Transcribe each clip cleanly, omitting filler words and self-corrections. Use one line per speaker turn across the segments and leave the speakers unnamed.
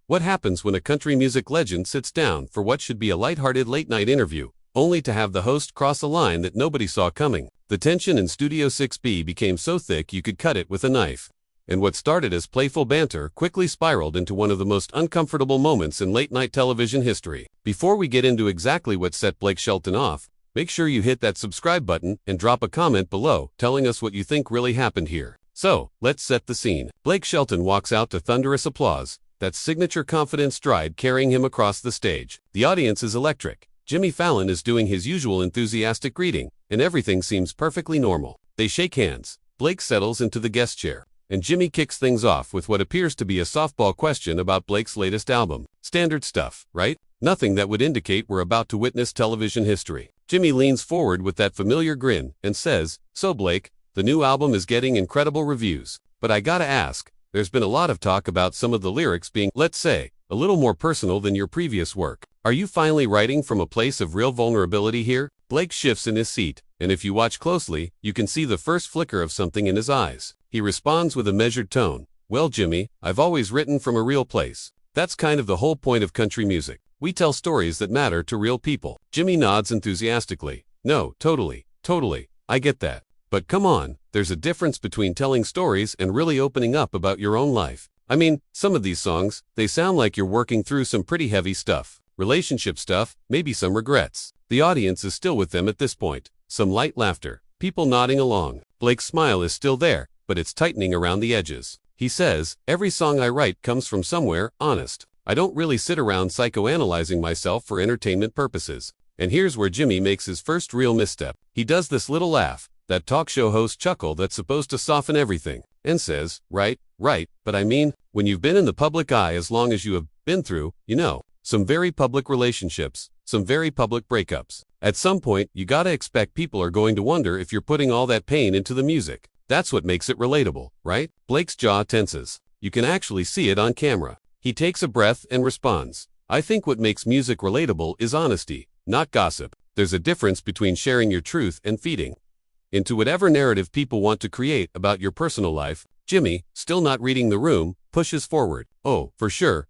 What happens when a country music legend sits down for what should be a lighthearted late-night interview, only to have the host cross a line that nobody saw coming? The tension in Studio 6B became so thick you could cut it with a knife. And what started as playful banter quickly spiraled into one of the most uncomfortable moments in late-night television history. Before we get into exactly what set Blake Shelton off, make sure you hit that subscribe button and drop a comment below telling us what you think really happened here. So, let's set the scene. Blake Shelton walks out to thunderous applause, that signature confident stride carrying him across the stage. The audience is electric. Jimmy Fallon is doing his usual enthusiastic greeting, and everything seems perfectly normal. They shake hands. Blake settles into the guest chair, and Jimmy kicks things off with what appears to be a softball question about Blake's latest album. Standard stuff, right? Nothing that would indicate we're about to witness television history. Jimmy leans forward with that familiar grin and says, "So Blake, the new album is getting incredible reviews. But I gotta ask, there's been a lot of talk about some of the lyrics being, let's say, a little more personal than your previous work. Are you finally writing from a place of real vulnerability here?" Blake shifts in his seat, and if you watch closely, you can see the first flicker of something in his eyes. He responds with a measured tone, "Well, Jimmy, I've always written from a real place. That's kind of the whole point of country music. We tell stories that matter to real people." Jimmy nods enthusiastically. "No, totally, I get that. But come on, there's a difference between telling stories and really opening up about your own life. I mean, some of these songs, they sound like you're working through some pretty heavy stuff. Relationship stuff, maybe some regrets." The audience is still with them at this point. Some light laughter, people nodding along. Blake's smile is still there, but it's tightening around the edges. He says, "Every song I write comes from somewhere honest. I don't really sit around psychoanalyzing myself for entertainment purposes." And here's where Jimmy makes his first real misstep. He does this little laugh, that talk show host chuckle that's supposed to soften everything, and says, right, but I mean, when you've been in the public eye as long as you have been through, some very public relationships, some very public breakups. At some point, you gotta expect people are going to wonder if you're putting all that pain into the music. That's what makes it relatable, right? Blake's jaw tenses. You can actually see it on camera. He takes a breath and responds, "I think what makes music relatable is honesty, not gossip. There's a difference between sharing your truth and feeding into whatever narrative people want to create about your personal life." Jimmy, still not reading the room, pushes forward. "Oh, for sure,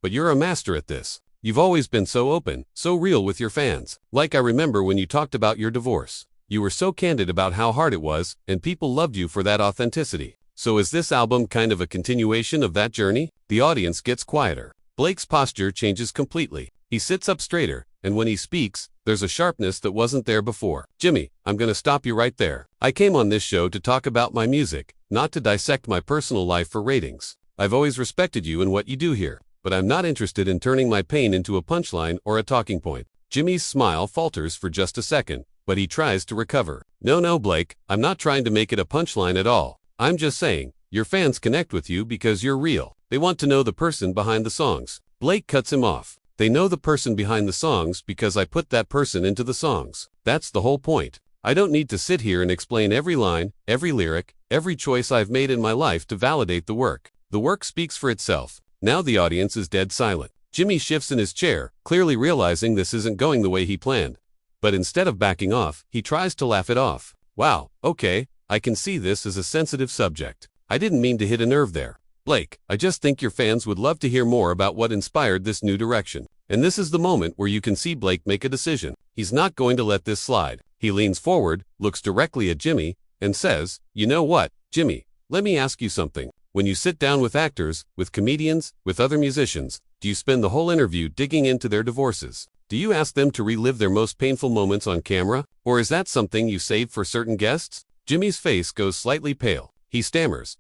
but you're a master at this. You've always been so open, so real with your fans. Like I remember when you talked about your divorce. You were so candid about how hard it was, and people loved you for that authenticity. So is this album kind of a continuation of that journey?" The audience gets quieter. Blake's posture changes completely. He sits up straighter, and when he speaks, there's a sharpness that wasn't there before. "Jimmy, I'm gonna stop you right there. I came on this show to talk about my music, not to dissect my personal life for ratings. I've always respected you and what you do here, but I'm not interested in turning my pain into a punchline or a talking point." Jimmy's smile falters for just a second, but he tries to recover. No, Blake, I'm not trying to make it a punchline at all. I'm just saying, your fans connect with you because you're real. They want to know the person behind the songs. Blake cuts him off. "They know the person behind the songs because I put that person into the songs. That's the whole point. I don't need to sit here and explain every line, every lyric, every choice I've made in my life to validate the work. The work speaks for itself." Now the audience is dead silent. Jimmy shifts in his chair, clearly realizing this isn't going the way he planned. But instead of backing off, he tries to laugh it off. "Wow, okay, I can see this is a sensitive subject. I didn't mean to hit a nerve there. Blake, I just think your fans would love to hear more about what inspired this new direction." And this is the moment where you can see Blake make a decision. He's not going to let this slide. He leans forward, looks directly at Jimmy, and says, "You know what, Jimmy, let me ask you something. When you sit down with actors, with comedians, with other musicians, do you spend the whole interview digging into their divorces? Do you ask them to relive their most painful moments on camera? Or is that something you save for certain guests?" Jimmy's face goes slightly pale. He stammers,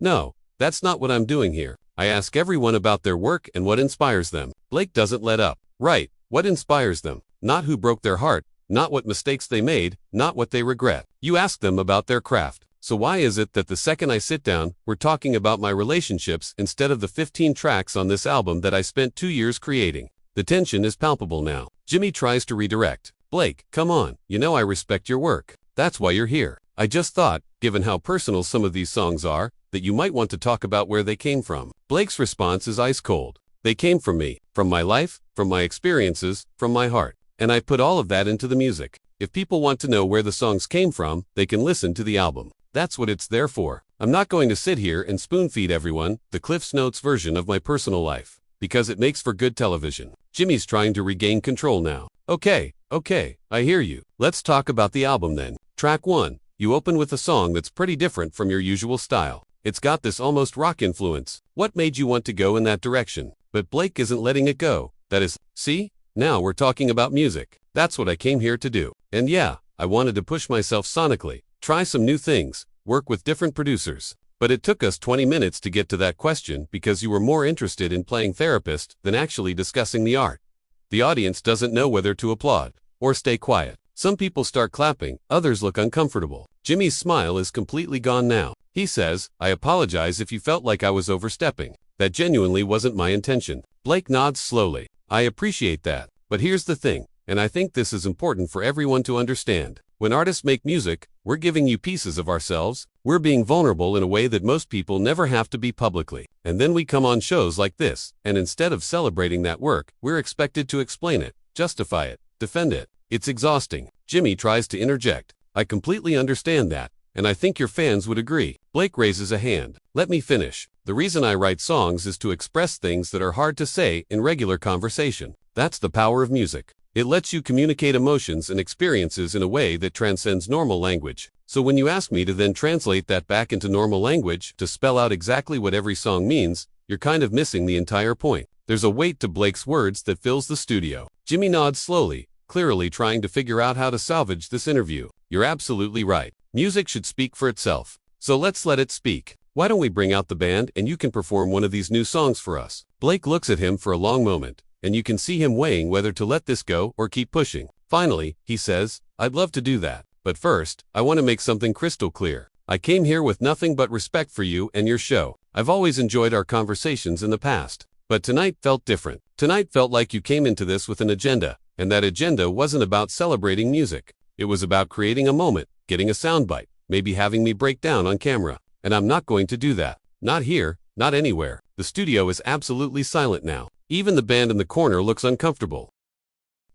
No, that's not what I'm doing here. I ask everyone about their work and what inspires them." Blake doesn't let up. "Right, what inspires them? Not who broke their heart, not what mistakes they made, not what they regret. You ask them about their craft. So why is it that the second I sit down, we're talking about my relationships instead of the 15 tracks on this album that I spent 2 years creating?" The tension is palpable now. Jimmy tries to redirect. "Blake, come on, I respect your work. That's why you're here. I just thought, given how personal some of these songs are, that you might want to talk about where they came from." Blake's response is ice cold. "They came from me, from my life, from my experiences, from my heart. And I put all of that into the music. If people want to know where the songs came from, they can listen to the album." That's what it's there for. I'm not going to sit here and spoon-feed everyone the Cliff's Notes version of my personal life, because it makes for good television. Jimmy's trying to regain control now. Okay, I hear you. Let's talk about the album then. Track 1. You open with a song that's pretty different from your usual style. It's got this almost rock influence. What made you want to go in that direction? But Blake isn't letting it go. That is, see? Now we're talking about music. That's what I came here to do. And yeah, I wanted to push myself sonically, try some new things, work with different producers. But it took us 20 minutes to get to that question because you were more interested in playing therapist than actually discussing the art. The audience doesn't know whether to applaud or stay quiet. Some people start clapping, others look uncomfortable. Jimmy's smile is completely gone now. He says, I apologize if you felt like I was overstepping. That genuinely wasn't my intention. Blake nods slowly. I appreciate that. But here's the thing, and I think this is important for everyone to understand. When artists make music, we're giving you pieces of ourselves. We're being vulnerable in a way that most people never have to be publicly. And then we come on shows like this, and instead of celebrating that work, we're expected to explain it, justify it, defend it. It's exhausting. Jimmy tries to interject. I completely understand that, and I think your fans would agree. Blake raises a hand. Let me finish. The reason I write songs is to express things that are hard to say in regular conversation. That's the power of music. It lets you communicate emotions and experiences in a way that transcends normal language. So when you ask me to then translate that back into normal language, to spell out exactly what every song means, you're kind of missing the entire point. There's a weight to Blake's words that fills the studio. Jimmy nods slowly, clearly trying to figure out how to salvage this interview. You're absolutely right. Music should speak for itself. So let's let it speak. Why don't we bring out the band and you can perform one of these new songs for us? Blake looks at him for a long moment, and you can see him weighing whether to let this go or keep pushing. Finally, he says, I'd love to do that. But first, I want to make something crystal clear. I came here with nothing but respect for you and your show. I've always enjoyed our conversations in the past. But tonight felt different. Tonight felt like you came into this with an agenda, and that agenda wasn't about celebrating music. It was about creating a moment, getting a soundbite, maybe having me break down on camera. And I'm not going to do that. Not here, not anywhere. The studio is absolutely silent now. Even the band in the corner looks uncomfortable.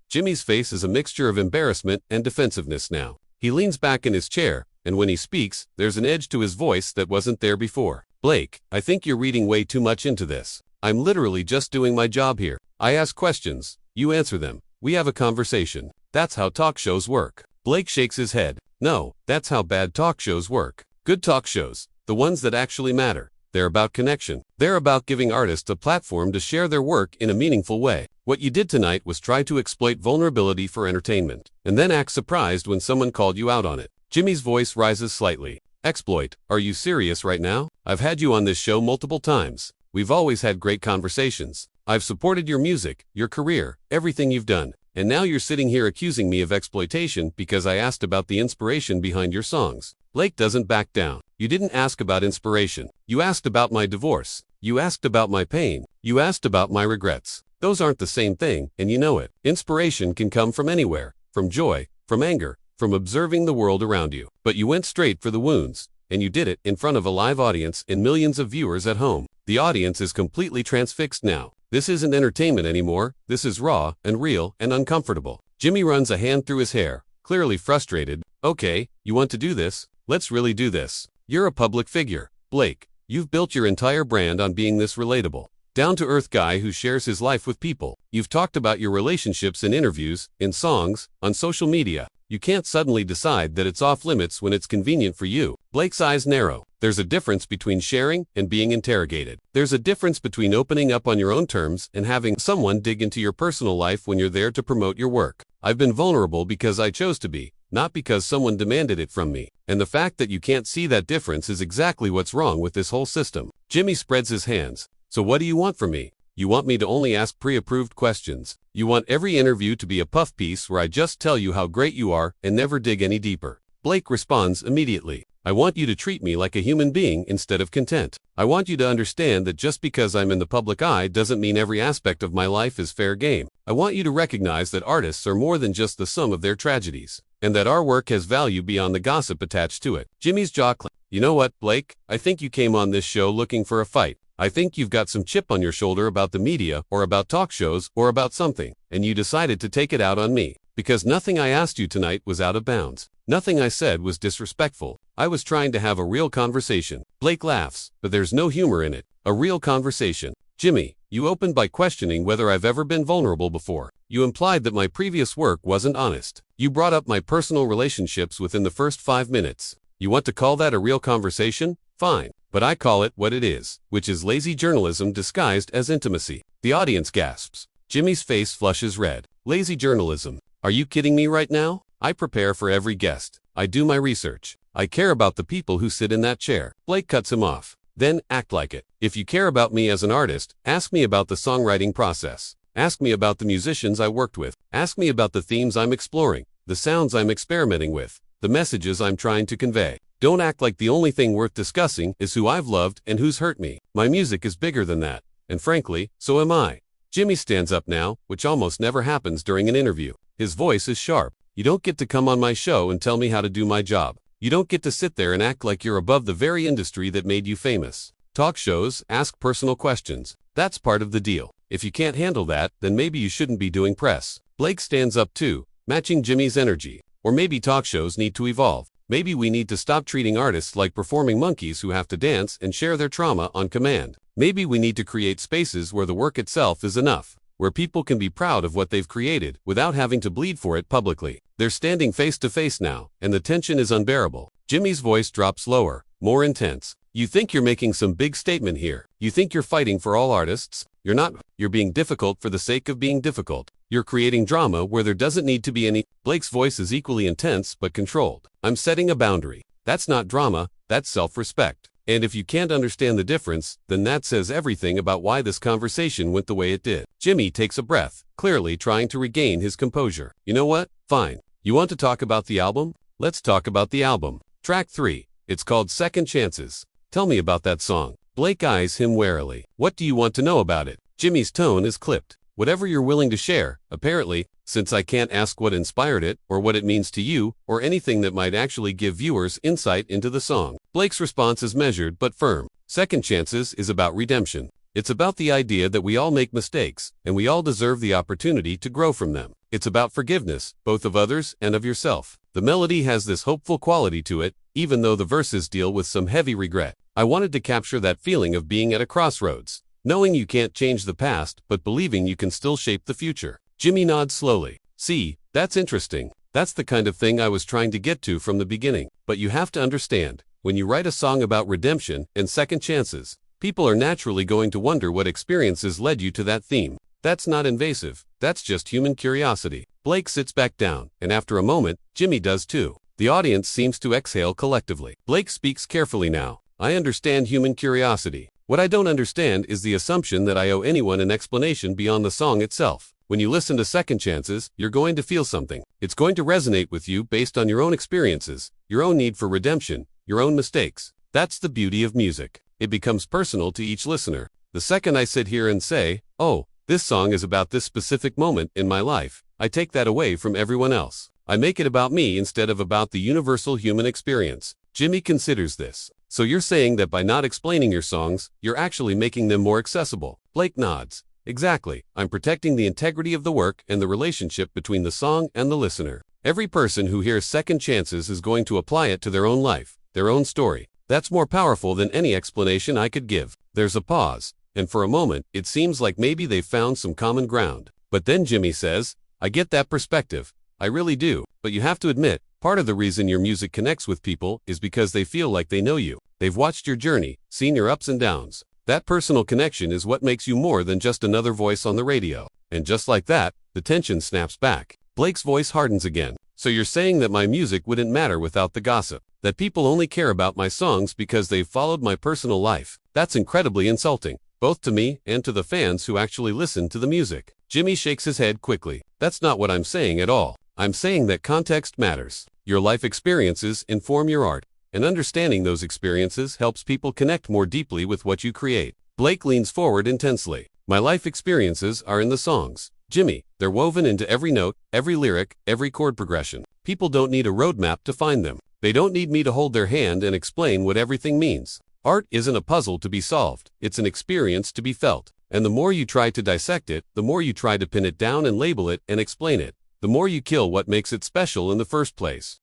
Jimmy's face is a mixture of embarrassment and defensiveness now. He leans back in his chair, and when he speaks, there's an edge to his voice that wasn't there before. Blake, I think you're reading way too much into this. I'm literally just doing my job here. I ask questions, you answer them. We have a conversation. That's how talk shows work. Blake shakes his head. No, that's how bad talk shows work. Good talk shows, the ones that actually matter, they're about connection. They're about giving artists a platform to share their work in a meaningful way. What you did tonight was try to exploit vulnerability for entertainment, and then act surprised when someone called you out on it. Jimmy's voice rises slightly. Exploit? Are you serious right now? I've had you on this show multiple times. We've always had great conversations. I've supported your music, your career, everything you've done. And now you're sitting here accusing me of exploitation because I asked about the inspiration behind your songs. Blake doesn't back down. You didn't ask about inspiration. You asked about my divorce. You asked about my pain. You asked about my regrets. Those aren't the same thing, and you know it. Inspiration can come from anywhere, from joy, from anger, from observing the world around you. But you went straight for the wounds, and you did it in front of a live audience and millions of viewers at home. The audience is completely transfixed now. This isn't entertainment anymore. This is raw and real and uncomfortable. Jimmy runs a hand through his hair, clearly frustrated. Okay, you want to do this? Let's really do this. You're a public figure. Blake, you've built your entire brand on being this relatable, down-to-earth guy who shares his life with people. You've talked about your relationships in interviews, in songs, on social media. You can't suddenly decide that it's off limits when it's convenient for you. Blake's eyes narrow. There's a difference between sharing and being interrogated. There's a difference between opening up on your own terms and having someone dig into your personal life when you're there to promote your work. I've been vulnerable because I chose to be, not because someone demanded it from me. And the fact that you can't see that difference is exactly what's wrong with this whole system. Jimmy spreads his hands. So what do you want from me? You want me to only ask pre-approved questions. You want every interview to be a puff piece where I just tell you how great you are and never dig any deeper. Blake responds immediately. I want you to treat me like a human being instead of content. I want you to understand that just because I'm in the public eye doesn't mean every aspect of my life is fair game. I want you to recognize that artists are more than just the sum of their tragedies, and that our work has value beyond the gossip attached to it. Jimmy's jaw clamped. You know what, Blake? I think you came on this show looking for a fight. I think you've got some chip on your shoulder about the media or about talk shows or about something, and you decided to take it out on me. Because nothing I asked you tonight was out of bounds. Nothing I said was disrespectful. I was trying to have a real conversation. Blake laughs, but there's no humor in it. A real conversation. Jimmy, you opened by questioning whether I've ever been vulnerable before. You implied that my previous work wasn't honest. You brought up my personal relationships within the first 5 minutes. You want to call that a real conversation? Fine. But I call it what it is, which is lazy journalism disguised as intimacy. The audience gasps. Jimmy's face flushes red. Lazy journalism. Are you kidding me right now? I prepare for every guest. I do my research. I care about the people who sit in that chair. Blake cuts him off. Then, act like it. If you care about me as an artist, ask me about the songwriting process. Ask me about the musicians I worked with. Ask me about the themes I'm exploring, the sounds I'm experimenting with, the messages I'm trying to convey. Don't act like the only thing worth discussing is who I've loved and who's hurt me. My music is bigger than that. And frankly, so am I. Jimmy stands up now, which almost never happens during an interview. His voice is sharp. You don't get to come on my show and tell me how to do my job. You don't get to sit there and act like you're above the very industry that made you famous. Talk shows ask personal questions. That's part of the deal. If you can't handle that, then maybe you shouldn't be doing press. Blake stands up too, matching Jimmy's energy. Or maybe talk shows need to evolve. Maybe we need to stop treating artists like performing monkeys who have to dance and share their trauma on command. Maybe we need to create spaces where the work itself is enough, where people can be proud of what they've created without having to bleed for it publicly. They're standing face to face now, and the tension is unbearable. Jimmy's voice drops lower, more intense. You think you're making some big statement here. You think you're fighting for all artists. You're not. You're being difficult for the sake of being difficult. You're creating drama where there doesn't need to be any. Blake's voice is equally intense but controlled. I'm setting a boundary. That's not drama, that's self-respect. And if you can't understand the difference, then that says everything about why this conversation went the way it did. Jimmy takes a breath, clearly trying to regain his composure. You know what? Fine. You want to talk about the album? Let's talk about the album. Track 3. It's called Second Chances. Tell me about that song. Blake eyes him warily. What do you want to know about it? Jimmy's tone is clipped. Whatever you're willing to share, apparently, since I can't ask what inspired it, or what it means to you, or anything that might actually give viewers insight into the song. Blake's response is measured but firm. Second Chances is about redemption. It's about the idea that we all make mistakes, and we all deserve the opportunity to grow from them. It's about forgiveness, both of others and of yourself. The melody has this hopeful quality to it, even though the verses deal with some heavy regret. I wanted to capture that feeling of being at a crossroads, knowing you can't change the past, but believing you can still shape the future. Jimmy nods slowly. See, that's interesting. That's the kind of thing I was trying to get to from the beginning. But you have to understand, when you write a song about redemption and second chances, people are naturally going to wonder what experiences led you to that theme. That's not invasive. That's just human curiosity. Blake sits back down, and after a moment, Jimmy does too. The audience seems to exhale collectively. Blake speaks carefully now. I understand human curiosity. What I don't understand is the assumption that I owe anyone an explanation beyond the song itself. When you listen to Second Chances, you're going to feel something. It's going to resonate with you based on your own experiences, your own need for redemption, your own mistakes. That's the beauty of music. It becomes personal to each listener. The second I sit here and say, oh, this song is about this specific moment in my life, I take that away from everyone else. I make it about me instead of about the universal human experience. Jimmy considers this. So you're saying that by not explaining your songs, you're actually making them more accessible. Blake nods. Exactly. I'm protecting the integrity of the work and the relationship between the song and the listener. Every person who hears Second Chances is going to apply it to their own life, their own story. That's more powerful than any explanation I could give. There's a pause, and for a moment, it seems like maybe they've found some common ground. But then Jimmy says, I get that perspective. I really do. But you have to admit, part of the reason your music connects with people is because they feel like they know you. They've watched your journey, seen your ups and downs. That personal connection is what makes you more than just another voice on the radio. And just like that, the tension snaps back. Blake's voice hardens again. So you're saying that my music wouldn't matter without the gossip? That people only care about my songs because they've followed my personal life? That's incredibly insulting, both to me and to the fans who actually listen to the music. Jimmy shakes his head quickly. That's not what I'm saying at all. I'm saying that context matters. Your life experiences inform your art, and understanding those experiences helps people connect more deeply with what you create. Blake leans forward intensely. My life experiences are in the songs. Jimmy, they're woven into every note, every lyric, every chord progression. People don't need a roadmap to find them. They don't need me to hold their hand and explain what everything means. Art isn't a puzzle to be solved. It's an experience to be felt. And the more you try to dissect it, the more you try to pin it down and label it and explain it, the more you kill what makes it special in the first place.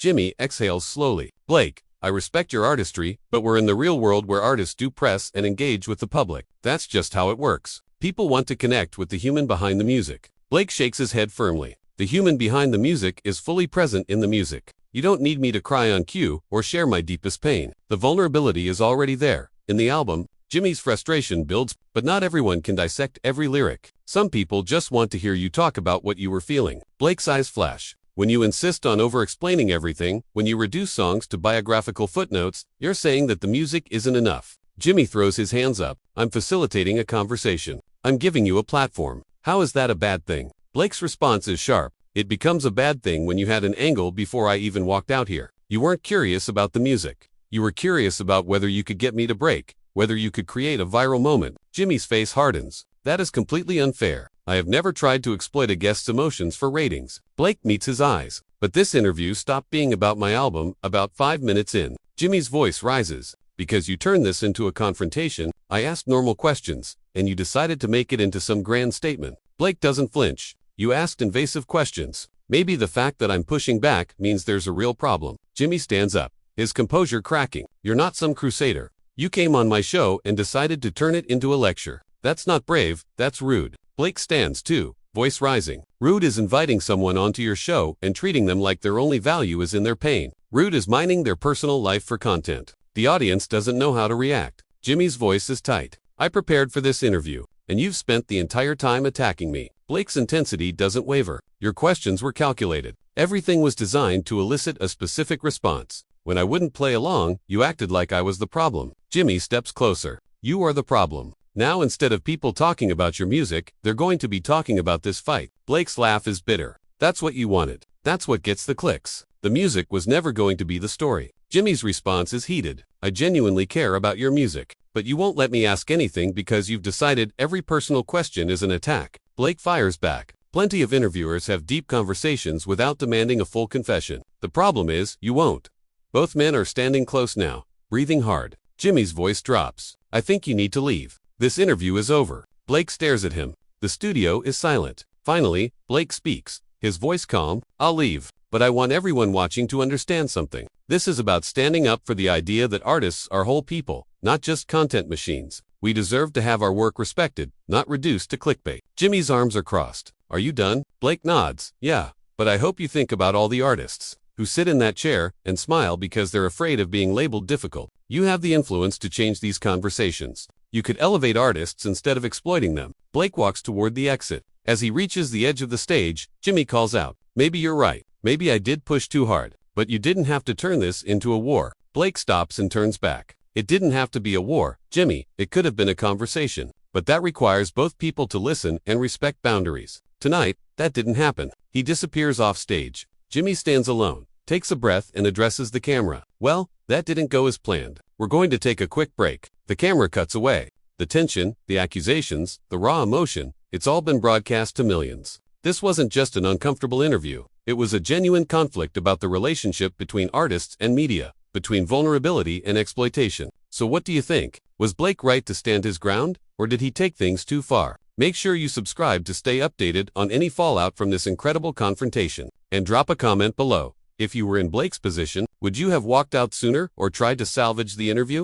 Jimmy exhales slowly. Blake, I respect your artistry, but we're in the real world where artists do press and engage with the public. That's just how it works. People want to connect with the human behind the music. Blake shakes his head firmly. The human behind the music is fully present in the music. You don't need me to cry on cue or share my deepest pain. The vulnerability is already there. In the album, Jimmy's frustration builds, but not everyone can dissect every lyric. Some people just want to hear you talk about what you were feeling. Blake's eyes flash. When you insist on over-explaining everything, when you reduce songs to biographical footnotes, you're saying that the music isn't enough. Jimmy throws his hands up. I'm facilitating a conversation. I'm giving you a platform. How is that a bad thing? Blake's response is sharp. It becomes a bad thing when you had an angle before I even walked out here. You weren't curious about the music. You were curious about whether you could get me to break, whether you could create a viral moment. Jimmy's face hardens. That is completely unfair. I have never tried to exploit a guest's emotions for ratings. Blake meets his eyes. But this interview stopped being about my album about 5 minutes in. Jimmy's voice rises. Because you turned this into a confrontation, I asked normal questions, and you decided to make it into some grand statement. Blake doesn't flinch. You asked invasive questions. Maybe the fact that I'm pushing back means there's a real problem. Jimmy stands up, his composure cracking. You're not some crusader. You came on my show and decided to turn it into a lecture. That's not brave, that's rude. Blake stands too, voice rising. Rude is inviting someone onto your show and treating them like their only value is in their pain. Rude is mining their personal life for content. The audience doesn't know how to react. Jimmy's voice is tight. I prepared for this interview, and you've spent the entire time attacking me. Blake's intensity doesn't waver. Your questions were calculated. Everything was designed to elicit a specific response. When I wouldn't play along, you acted like I was the problem. Jimmy steps closer. You are the problem. Now instead of people talking about your music, they're going to be talking about this fight. Blake's laugh is bitter. That's what you wanted. That's what gets the clicks. The music was never going to be the story. Jimmy's response is heated. I genuinely care about your music, but you won't let me ask anything because you've decided every personal question is an attack. Blake fires back. Plenty of interviewers have deep conversations without demanding a full confession. The problem is, you won't. Both men are standing close now, breathing hard. Jimmy's voice drops. I think you need to leave. This interview is over. Blake stares at him. The studio is silent. Finally, Blake speaks, his voice calm. I'll leave, but I want everyone watching to understand something. This is about standing up for the idea that artists are whole people, not just content machines. We deserve to have our work respected, not reduced to clickbait. Jimmy's arms are crossed. Are you done? Blake nods. Yeah, but I hope you think about all the artists who sit in that chair and smile because they're afraid of being labeled difficult. You have the influence to change these conversations. You could elevate artists instead of exploiting them. Blake walks toward the exit. As he reaches the edge of the stage, Jimmy calls out, maybe you're right. Maybe I did push too hard. But you didn't have to turn this into a war. Blake stops and turns back. It didn't have to be a war, Jimmy. It could have been a conversation. But that requires both people to listen and respect boundaries. Tonight, that didn't happen. He disappears off stage. Jimmy stands alone, takes a breath and addresses the camera. Well, that didn't go as planned. We're going to take a quick break. The camera cuts away. The tension, the accusations, the raw emotion, it's all been broadcast to millions. This wasn't just an uncomfortable interview. It was a genuine conflict about the relationship between artists and media, between vulnerability and exploitation. So what do you think? Was Blake right to stand his ground, or did he take things too far? Make sure you subscribe to stay updated on any fallout from this incredible confrontation, and drop a comment below. If you were in Blake's position, would you have walked out sooner or tried to salvage the interview?